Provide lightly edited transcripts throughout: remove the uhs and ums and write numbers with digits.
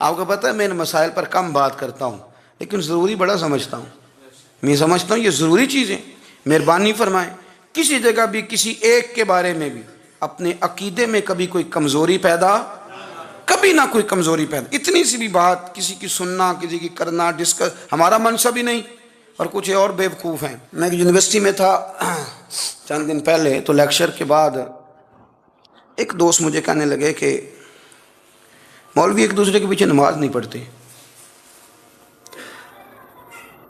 آپ کو پتہ ہے میں ان مسائل پر کم بات کرتا ہوں لیکن ضروری بڑا سمجھتا ہوں. میں سمجھتا ہوں یہ ضروری چیزیں. مہربانی فرمائیں کسی جگہ بھی کسی ایک کے بارے میں بھی اپنے عقیدے میں کبھی کوئی کمزوری پیدا، کبھی نہ کوئی کمزوری پیدا. اتنی سی بھی بات کسی کی سننا، کسی کی کرنا، ڈسکس، ہمارا منصب ہی نہیں. اور کچھ اور بیوقوف ہیں. میں یونیورسٹی میں تھا چند دن پہلے، تو لیکچر کے بعد ایک دوست مجھے کہنے لگے کہ مولوی ایک دوسرے کے پیچھے نماز نہیں پڑھتے.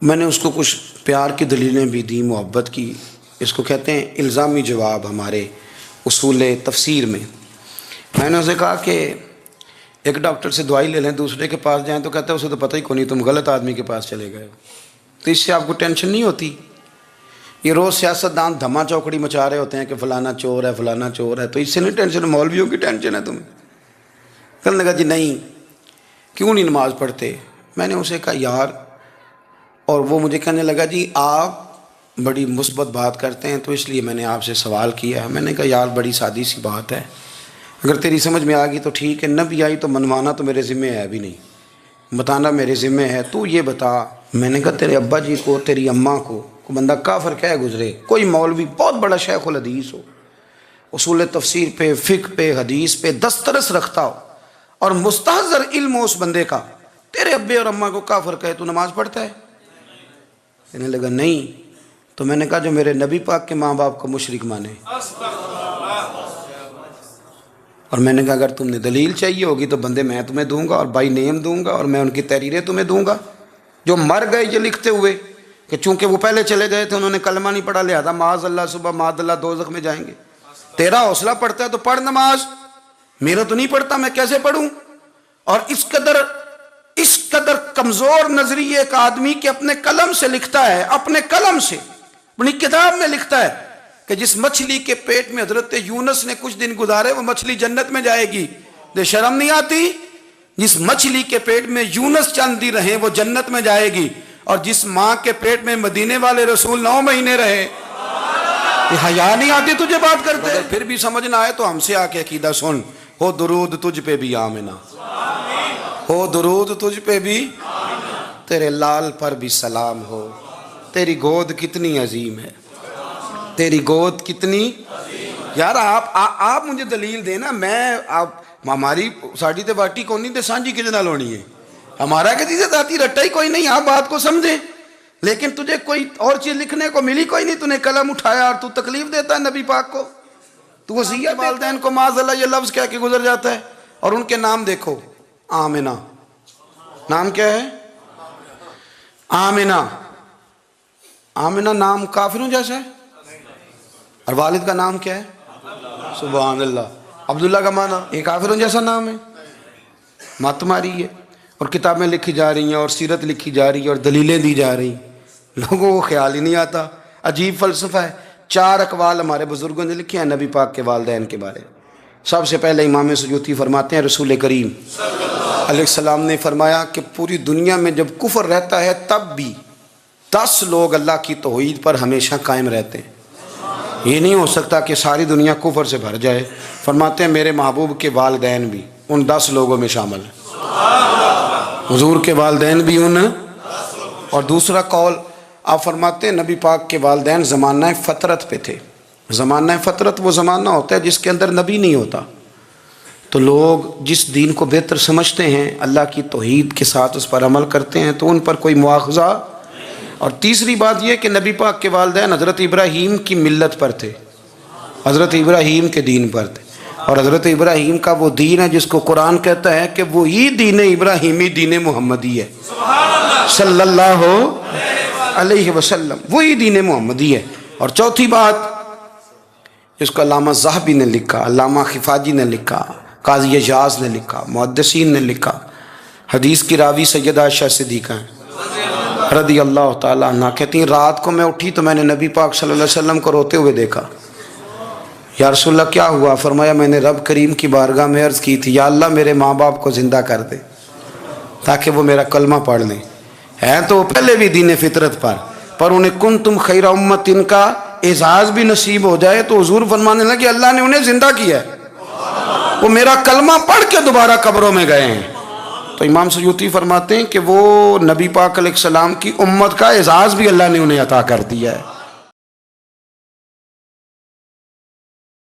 میں نے اس کو کچھ پیار کی دلیلیں بھی دی، محبت کی. اس کو کہتے ہیں الزامی جواب ہمارے اصول تفسیر میں. میں نے اسے کہا کہ ایک ڈاکٹر سے دوائی لے لیں، دوسرے کے پاس جائیں تو کہتا ہے اسے تو پتہ ہی کو نہیں، تم غلط آدمی کے پاس چلے گئے ہو. تو اس سے آپ کو ٹینشن نہیں ہوتی؟ یہ روز سیاستدان دھما چوکڑی مچا رہے ہوتے ہیں کہ فلانا چور ہے، فلانا چور ہے، تو اس سے نہیں ٹینشن، مولویوں کی ٹینشن ہے تمہیں. کہنے لگا جی نہیں، کیوں نہیں نماز پڑھتے؟ میں نے اسے کہا یار، اور وہ مجھے کہنے لگا جی آپ بڑی مثبت بات کرتے ہیں تو اس لیے میں نے آپ سے سوال کیا ہے. میں نے کہا یار بڑی سادی سی بات ہے، اگر تیری سمجھ میں آ گئی تو ٹھیک ہے، نہ بھی آئی تو منوانا تو میرے ذمہ ہے بھی نہیں، بتانا میرے ذمہ ہے. تو یہ بتا، میں نے کہا تیرے ابا جی کو، تیری اماں کو بندہ کافر کہہ گزرے، کوئی مولوی بہت بڑا شیخ الحدیث ہو، اصول تفسیر پہ، فقہ پہ، حدیث پہ دسترس رکھتا ہو، اور مستحضر علم ہو اس بندے کا، تیرے ابے اور اماں کو کافر کہے تو نماز پڑھتا ہے؟ کہنے لگا نہیں. تو میں نے کہا جو میرے نبی پاک کے ماں باپ کو مشرک مانے. اور میں نے کہا اگر تم نے دلیل چاہیے ہوگی تو بندے میں تمہیں دوں گا، اور بائی نیم دوں گا، اور میں ان کی تحریریں تمہیں دوں گا جو مر گئے یہ لکھتے ہوئے کہ چونکہ وہ پہلے چلے گئے تھے، انہوں نے کلمہ نہیں پڑھا، لہذا معاذ اللہ صبح معاذ اللہ دوزخ میں جائیں گے. تیرا حوصلہ پڑھتا ہے تو پڑھ نماز، میرا تو نہیں پڑھتا، میں کیسے پڑھوں؟ اور اس قدر کمزور نظریے ایک آدمی کہ اپنے قلم سے لکھتا ہے، اپنے قلم سے اپنی کتاب میں لکھتا ہے کہ جس مچھلی کے پیٹ میں حضرت یونس نے کچھ دن گزارے وہ مچھلی جنت میں جائے گی. دے شرم نہیں آتی؟ جس مچھلی کے پیٹ میں یونس چند دن رہے وہ جنت میں جائے گی، اور جس ماں کے پیٹ میں مدینے والے رسول 9 مہینے رہے. یہ حیا نہیں آتی تجھے بات کرتے؟ اگر پھر بھی سمجھنا آئے تو ہم سے آ کے عقیدہ سن. ہو درود تجھ پہ بھی آمنہ، ہو درود تجھ پہ بھی، تیرے لال پر بھی سلام ہو. تیری گود کتنی عظیم ہے، تیری گود کتنی. یار آپ مجھے دلیل دینا. میں ہماری ساڑی تے باٹی کونی تے سانجی کدے نال ہونی ہے، ہمارا کسی سے ذاتی رٹا ہی کوئی نہیں. آپ بات کو سمجھیں، لیکن تجھے کوئی اور چیز لکھنے کو ملی کوئی نہیں. تو نے قلم اٹھایا اور تو تکلیف دیتا ہے نبی پاک کو، تو وصیت والدین کو معاذ اللہ یہ لفظ کہہ کے گزر جاتا ہے. اور ان کے نام دیکھو، آمنہ نام کیا ہے؟ آمنہ. آمنہ نام کافروں جیسا ہے، اور والد کا نام کیا ہے؟ سبحان اللہ. عبداللہ کا معنی یہ کافروں جیسا نام ہے؟ مت ماری ہے. اور کتابیں لکھی جا رہی ہیں، اور سیرت لکھی جا رہی ہے، اور دلیلیں دی جا رہی ہیں، لوگوں کو خیال ہی نہیں آتا. عجیب فلسفہ ہے. 4 اقوال ہمارے بزرگوں نے لکھے ہیں نبی پاک کے والدین کے بارے. سب سے پہلے امام سیوطی فرماتے ہیں رسول کریم علیہ السلام نے فرمایا کہ پوری دنیا میں جب کفر رہتا ہے تب بھی 10 لوگ اللہ کی توحید پر ہمیشہ قائم رہتے ہیں. یہ نہیں ہو سکتا کہ ساری دنیا کفر سے بھر جائے. فرماتے ہیں میرے محبوب کے والدین بھی ان 10 لوگوں میں شامل ہیں، حضور کے والدین بھی ان. اور دوسرا قول آپ فرماتے ہیں نبی پاک کے والدین زمانہ فطرت پہ تھے. زمانہ فطرت وہ زمانہ ہوتا ہے جس کے اندر نبی نہیں ہوتا، تو لوگ جس دین کو بہتر سمجھتے ہیں، اللہ کی توحید کے ساتھ اس پر عمل کرتے ہیں، تو ان پر کوئی مواخذہ. اور تیسری بات یہ کہ نبی پاک کے والدین حضرت ابراہیم کی ملت پر تھے، حضرت ابراہیم کے دین پر تھے. اور حضرت ابراہیم کا وہ دین ہے جس کو قرآن کہتا ہے کہ وہی دین ابراہیمی دین محمدی ہے صلی اللہ علیہ وسلم، وہی دین محمدی ہے. اور چوتھی بات اس کو علامہ ذہبی نے لکھا، علامہ خفاجی نے لکھا، قاضی اجاز نے لکھا، محدثین نے لکھا. حدیث کی راوی سیدہ عائشہ صدیقہ ہیں رضی اللہ تعالیٰ عنہ، کہتی ہیں رات کو میں اٹھی تو میں نے نبی پاک صلی اللہ علیہ وسلم کو روتے ہوئے دیکھا. یا رسول اللہ کیا ہوا؟ فرمایا میں نے رب کریم کی بارگاہ میں عرض کی تھی یا اللہ میرے ماں باپ کو زندہ کر دے تاکہ وہ میرا کلمہ پڑھ لیں. ہیں تو پہلے بھی دین فطرت پر انہیں کنتم خیر امت ان کا اعزاز بھی نصیب ہو جائے تو حضور فرمانے لگے اللہ نے انہیں زندہ کیا ہے، وہ میرا کلمہ پڑھ کے دوبارہ قبروں میں گئے ہیں. تو امام سیوطی فرماتے ہیں کہ وہ نبی پاک علیہ السلام کی امت کا اعزاز بھی اللہ نے انہیں عطا کر دیا ہے.